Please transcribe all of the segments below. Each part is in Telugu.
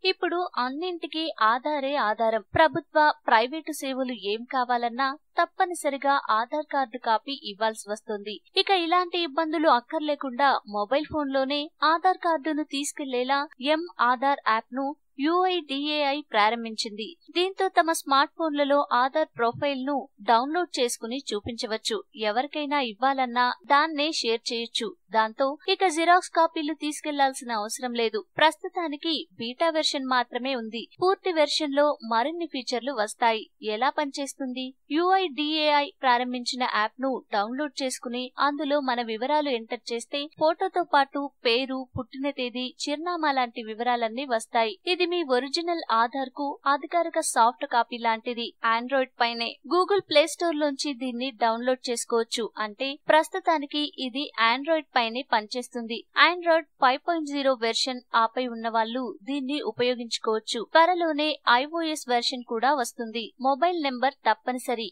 ఇప్పుడు అన్నింటికీ ఆధారే ఆధారం. ప్రభుత్వ, ప్రైవేటు సేవలు ఏం కావాలన్నా తప్పనిసరిగా ఆధార్ కార్డు కాపీ ఇవ్వాల్సి వస్తుంది. ఇక ఇలాంటి ఇబ్బందులు అక్కర్లేకుండా మొబైల్ ఫోన్లోనే ఆధార్ కార్డును తీసుకెళ్లేలా ఆధార్ యాప్ ను UIDAI ప్రారంభించింది. దీంతో తమ స్మార్ట్ ఫోన్లలో ఆధార్ ప్రొఫైల్ ను డౌన్లోడ్ చేసుకుని చూపించవచ్చు. ఎవరికైనా ఇవ్వాలన్నా దాన్నే షేర్ చేయొచ్చు. దాంతో ఇక జిరాక్స్ కాపీలు తీసుకెళ్లాల్సిన అవసరం లేదు. ప్రస్తుతానికి బీటా వెర్షన్ మాత్రమే ఉంది. పూర్తి వెర్షన్ లో మరిన్ని ఫీచర్లు వస్తాయి. ఎలా పనిచేస్తుంది? UIDAI ప్రారంభించిన యాప్ ను డౌన్లోడ్ చేసుకుని అందులో మన వివరాలు ఎంటర్ చేస్తే ఫోటోతో పాటు పేరు, పుట్టిన తేదీ, చిరునామా లాంటి వివరాలన్నీ వస్తాయి. ఇది మీ ఒరిజినల్ ఆధార్ కు అధికారిక సాఫ్ట్ కాపీ లాంటిది. ఆండ్రాయిడ్ పైనే గూగుల్ ప్లే స్టోర్ లోంచి దీన్ని డౌన్లోడ్ చేసుకోవచ్చు. అంటే ప్రస్తుతానికి ఇది ఆండ్రాయిడ్ పైనే పనిచేస్తుంది. ఆండ్రాయిడ్ 5.0 వెర్షన్ ఆపై ఉన్న వాళ్ళు దీన్ని ఉపయోగించుకోవచ్చు. త్వరలోనే iOS వెర్షన్ కూడా వస్తుంది. మొబైల్ నెంబర్ తప్పనిసరి.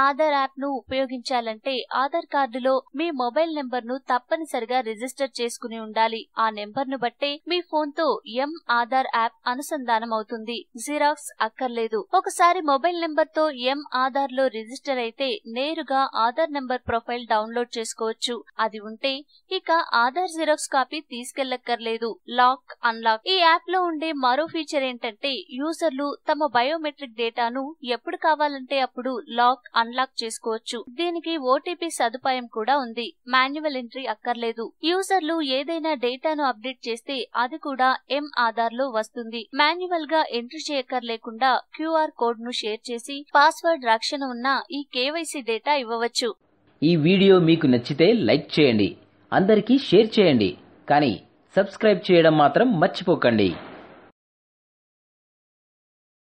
ఆధార్ యాప్ ను ఉపయోగించాలంటే ఆధార్ కార్డులో మీ మొబైల్ నెంబర్ ను తప్పనిసరిగా రిజిస్టర్ చేసుకుని ఉండాలి. ఆ నెంబర్ ను బట్టే మీ ఫోన్ తో ఆధార్ యాప్ అనుసంధానం అవుతుంది. జిరాక్స్ అక్కర్లేదు. ఒకసారి మొబైల్ నెంబర్ తో ఆధార్ లో రిజిస్టర్ అయితే నేరుగా ఆధార్ నెంబర్ ప్రొఫైల్ డౌన్లోడ్ చేసుకోవచ్చు. అది ఉంటే ఇక ఆధార్ జిరాక్స్ కాపీ తీసుకెళ్లక్కర్లేదు. Lock, unlock. ఈ యాప్ లో ఉండే మరో ఫీచర్ ఏంటంటే యూజర్లు తమ బయోమెట్రిక్ డేటాను ఎప్పుడు కావాలంటే అప్పుడు లాక్, అన్లాక్ చేసుకోవచ్చు. దీనికి OTP సదుపాయం కూడా ఉంది. మాన్యువల్ ఎంట్రీ అక్కర్లేదు. యూజర్లు ఏదైనా డేటాను అప్డేట్ చేస్తే అది కూడా ఆధార్ లో వస్తుంది. మాన్యువల్ గా ఎంట్రీ చేయక్కర్లేకుండా QR కోడ్ ను షేర్ చేసి పాస్వర్డ్ రక్షణ ఉన్న ఈ KYC డేటా ఇవ్వవచ్చు. ఈ వీడియో మీకు నచ్చితే లైక్ చేయండి, అందరికీ షేర్ చేయండి, కానీ సబ్స్క్రైబ్ చేయడం మాత్రం మర్చిపోకండి.